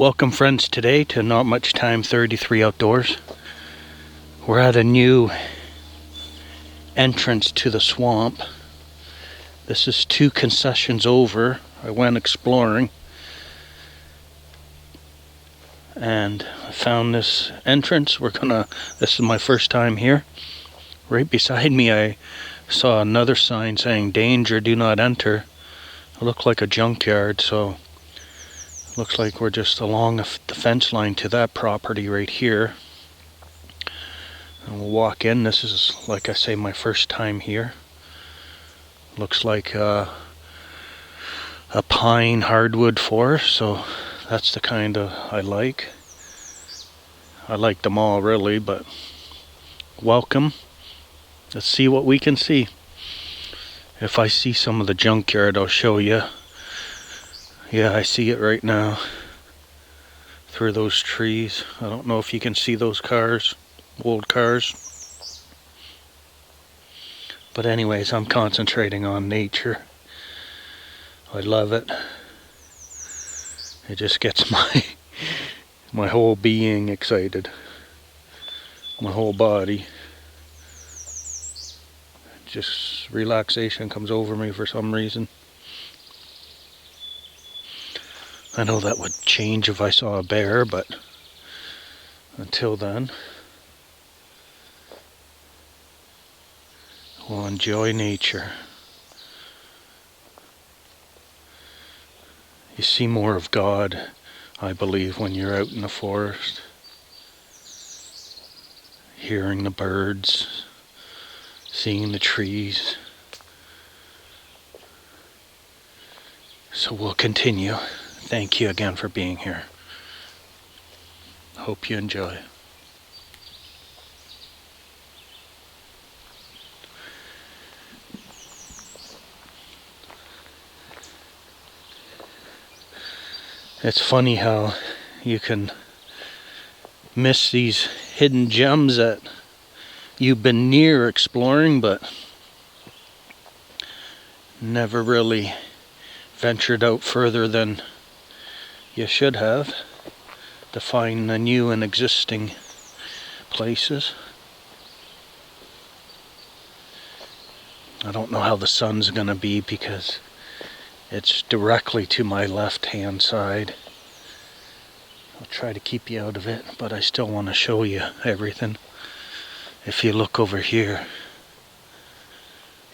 Welcome friends today to Not Much Time 33 Outdoors. We're at a new entrance to the swamp. This is 2 concessions over. I went exploring and I found this entrance. This is my first time here. Right beside me I saw another sign saying danger, do not enter. It looked like a junkyard, so looks like we're just along the fence line to that property right here. And we'll walk in. This is, like I say, my first time here. Looks like a pine hardwood forest, so that's the kind I like. I like them all really, but welcome. Let's see what we can see. If I see some of the junkyard, I'll show you. Yeah, I see it right now through those trees. I don't know if you can see those cars, old cars. But anyways, I'm concentrating on nature. I love it. It just gets my whole being excited. My whole body. Just relaxation comes over me for some reason. I know that would change if I saw a bear, but until then, we'll enjoy nature. You see more of God, I believe, when you're out in the forest, hearing the birds, seeing the trees. So we'll continue. Thank you again for being here. Hope you enjoy. It's funny how you can miss these hidden gems that you've been near exploring, but never really ventured out further than you should have to find the new and existing places. I don't know how the sun's gonna be because it's directly to my left hand side. I'll try to keep you out of it, but I still want to show you everything. If you look over here,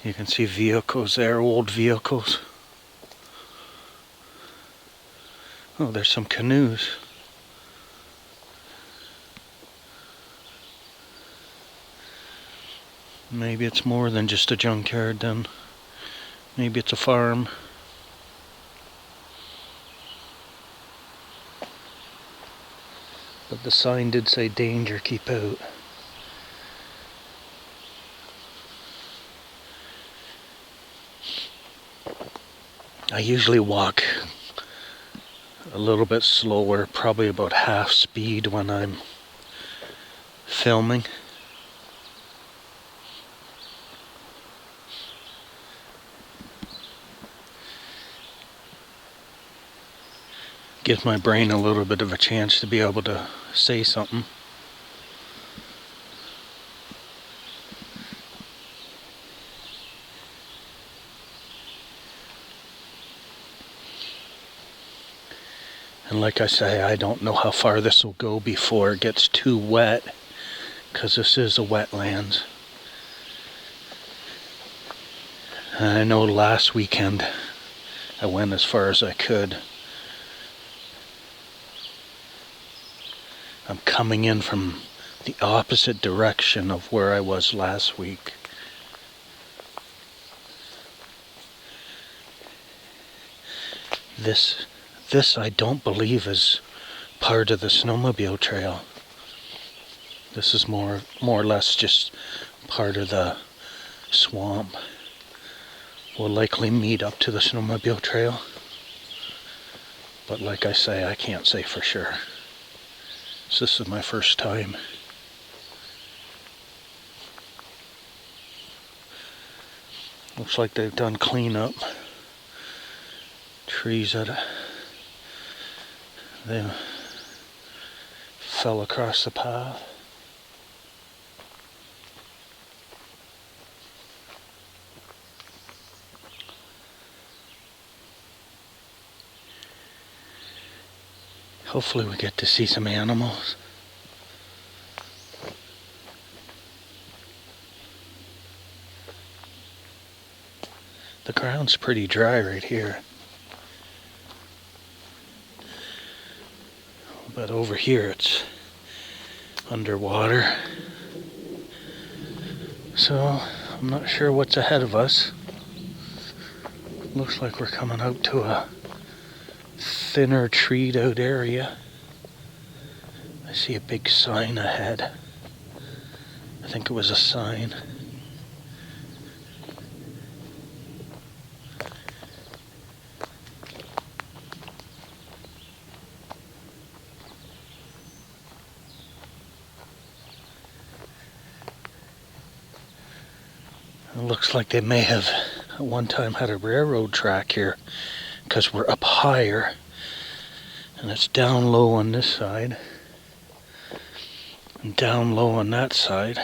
you can see vehicles there, old vehicles. Oh, there's some canoes. Maybe it's more than just a junkyard then. Maybe it's a farm. But the sign did say danger, keep out. I usually walk a little bit slower, probably about half speed when I'm filming. Gives my brain a little bit of a chance to be able to say something. And like I say, I don't know how far this will go before it gets too wet, because this is a wetlands. And I know last weekend I went as far as I could. I'm coming in from the opposite direction of where I was last week. This I don't believe is part of the snowmobile trail. This is more or less just part of the swamp. We'll likely meet up to the snowmobile trail. But like I say, I can't say for sure. So this is my first time. Looks like they've done cleanup. Trees that fell across the path. Hopefully we get to see some animals. The ground's pretty dry right here. But over here it's underwater. So I'm not sure what's ahead of us. Looks like we're coming out to a thinner treed out area. I see a big sign ahead. I think it was a sign. It looks like they may have at one time had a railroad track here, because we're up higher and it's down low on this side and down low on that side.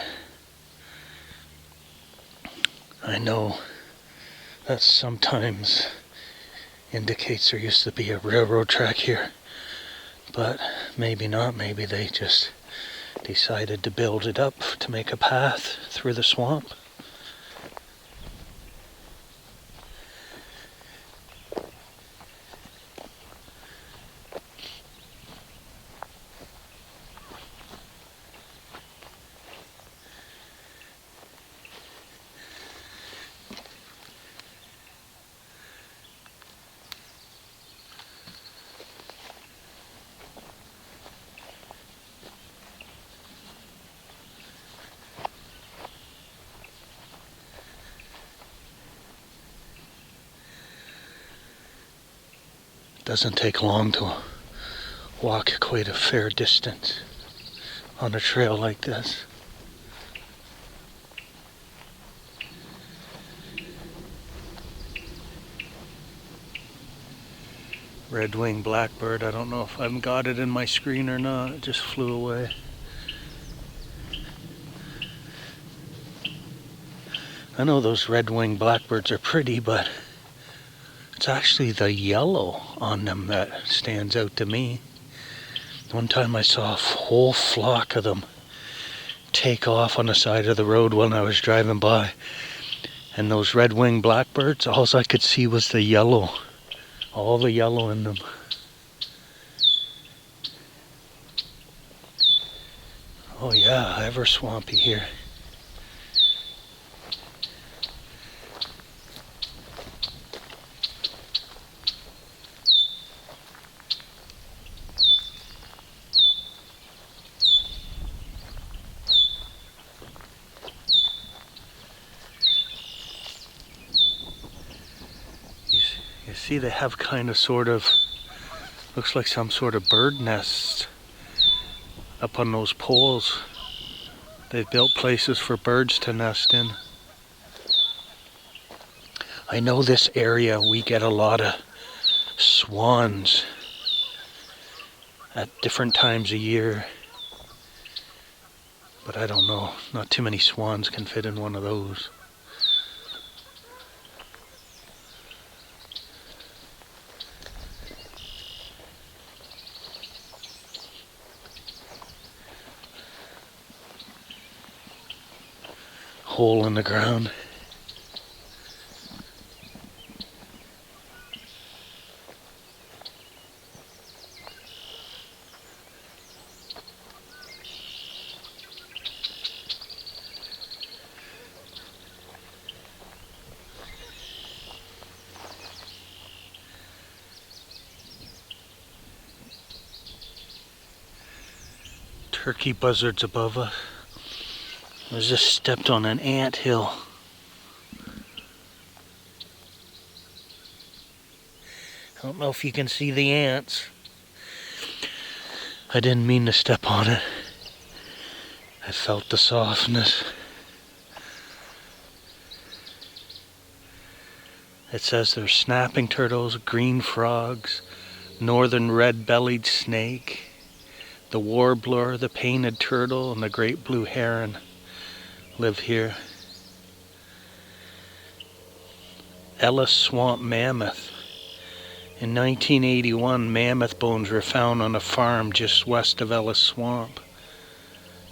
I know that sometimes indicates there used to be a railroad track here, but maybe not. Maybe they just decided to build it up to make a path through the swamp. Doesn't take long to walk quite a fair distance on a trail like this. Red-winged blackbird. I don't know if I've got it in my screen or not. It just flew away. I know those red-winged blackbirds are pretty, but it's actually the yellow on them that stands out to me. One time I saw a whole flock of them take off on the side of the road when I was driving by. And those red-winged blackbirds, all I could see was the yellow. All the yellow in them. Oh yeah, ever swampy here. You see they have kind of sort of, looks like some sort of bird nest up on those poles. They've built places for birds to nest in. I know this area we get a lot of swans at different times of year. But I don't know, not too many swans can fit in one of those. Hole in the ground. Turkey buzzards above us. I just stepped on an ant hill. I don't know if you can see the ants. I didn't mean to step on it. I felt the softness. It says there's snapping turtles, green frogs, northern red-bellied snake, The warbler, the painted turtle, and the great blue heron live here. Ellis Swamp Mammoth. In 1981, mammoth bones were found on a farm just west of Ellis Swamp.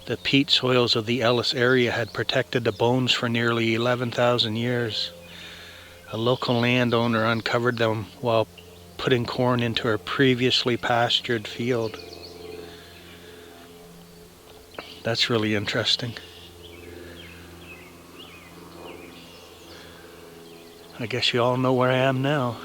The peat soils of the Ellis area had protected the bones for nearly 11,000 years. A local landowner uncovered them while putting corn into a previously pastured field. That's really interesting. I guess you all know where I am now.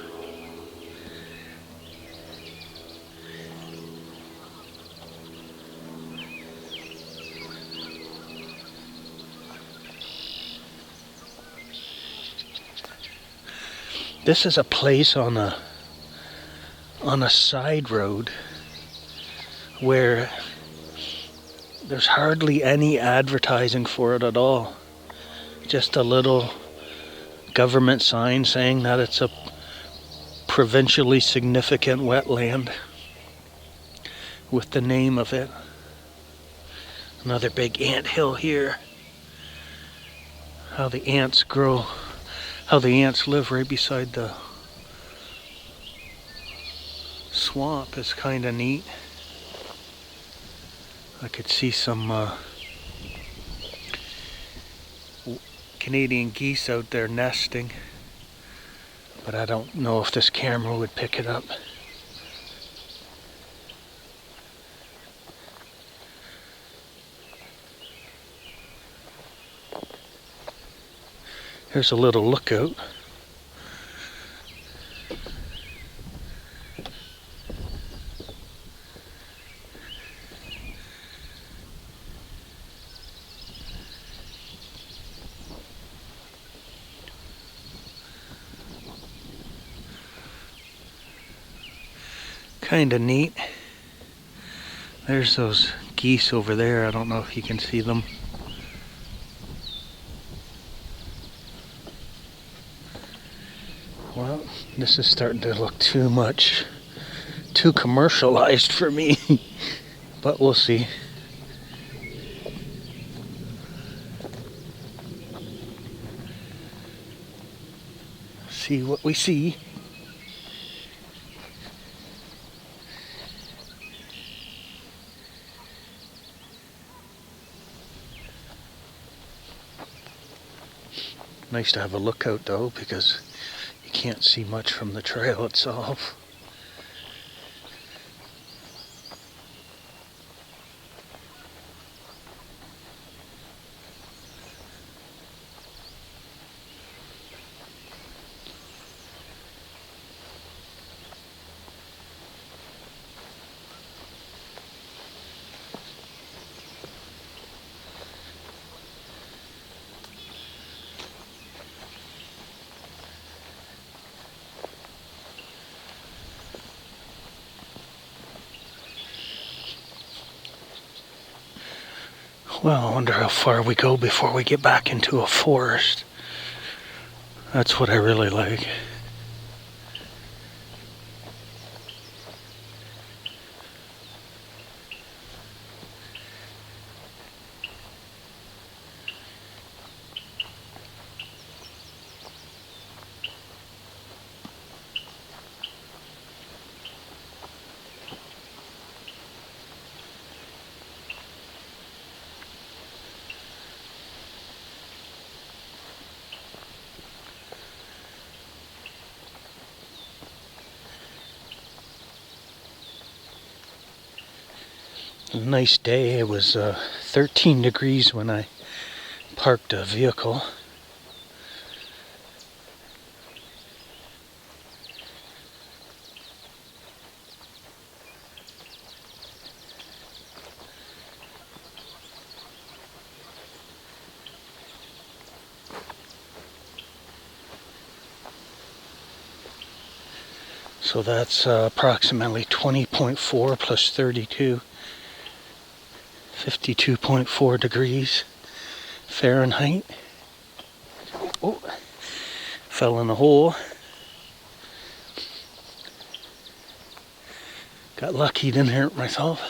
This is a place on a side road where there's hardly any advertising for it at all. Just a little government sign saying that it's a provincially significant wetland with the name of it. Another big ant hill here. How the ants grow, how the ants live right beside the swamp is kind of neat. I could see some Canadian geese out there nesting, but I don't know if this camera would pick it up. Here's a little lookout. Kind of neat. There's those geese over there. I don't know if you can see them. Well, this is starting to look too commercialized for me, but we'll see. See what we see. Nice to have a lookout though, because you can't see much from the trail itself. Well, I wonder how far we go before we get back into a forest. That's what I really like. A nice day. It was 13 degrees when I parked a vehicle. So that's approximately 20.4 plus 32. 52.4 degrees Fahrenheit. Oh, fell in a hole. Got lucky, didn't hurt myself.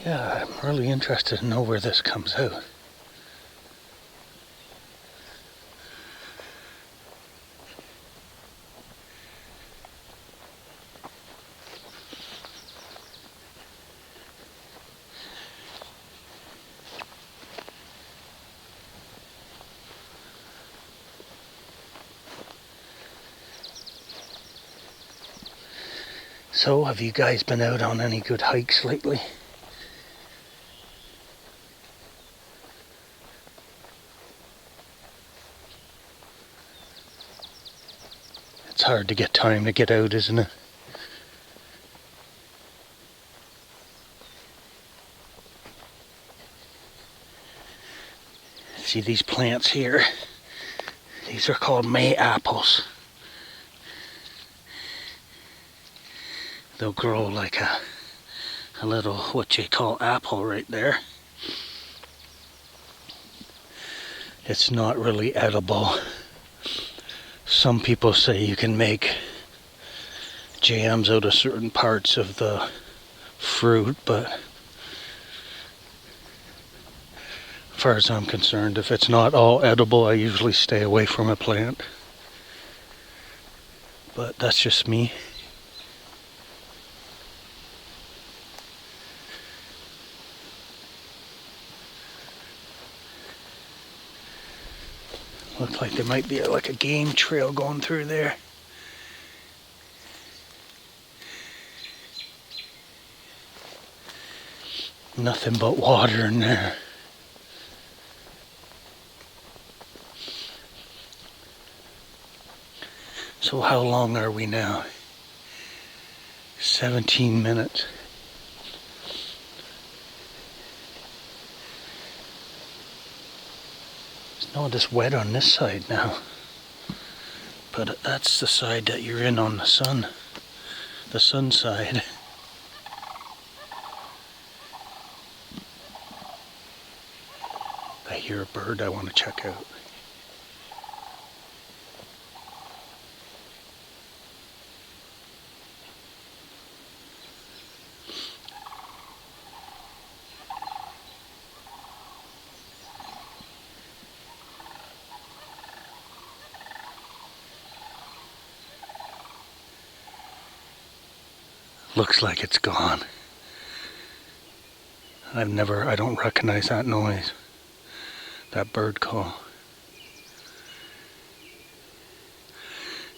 Yeah, I'm really interested to know where this comes out. So, have you guys been out on any good hikes lately? It's hard to get time to get out, isn't it? See these plants here? These are called May apples. They'll grow like a little, what you call apple right there. It's not really edible. Some people say you can make jams out of certain parts of the fruit, but as far as I'm concerned, if it's not all edible, I usually stay away from a plant. But that's just me. Looks like there might be like a game trail going through there. Nothing but water in there. So how long are we now? 17 minutes. It's not as wet on this side now. But that's the side that you're in on the sun side. I hear a bird I want to check out. Looks like it's gone. I don't recognize that noise. That bird call.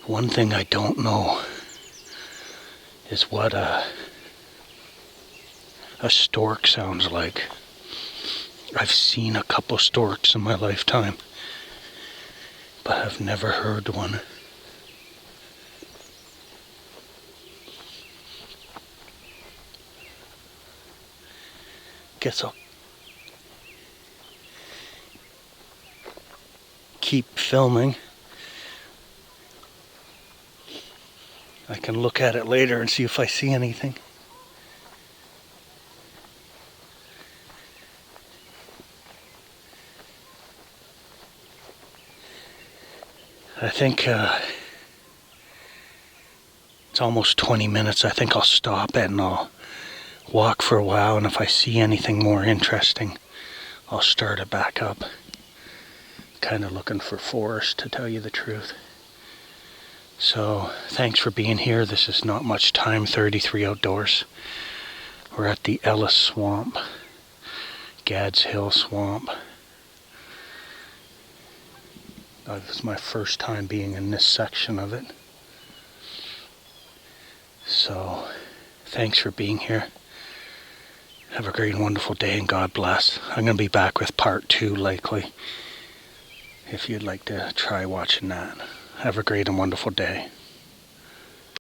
One thing I don't know is what a stork sounds like. I've seen a couple storks in my lifetime, but I've never heard one. Guess I'll keep filming. I can look at it later and see if I see anything. I think it's almost 20 minutes. I think I'll stop it and I'll walk for a while, and if I see anything more interesting, I'll start it back up. Kind of looking for forest, to tell you the truth. So, thanks for being here. This is Not Much Time 33 Outdoors. We're at the Ellis Swamp, Gads Hill Swamp. This is my first time being in this section of it. So, thanks for being here. Have a great and wonderful day, and God bless. I'm going to be back with part 2 likely, if you'd like to try watching that. Have a great and wonderful day.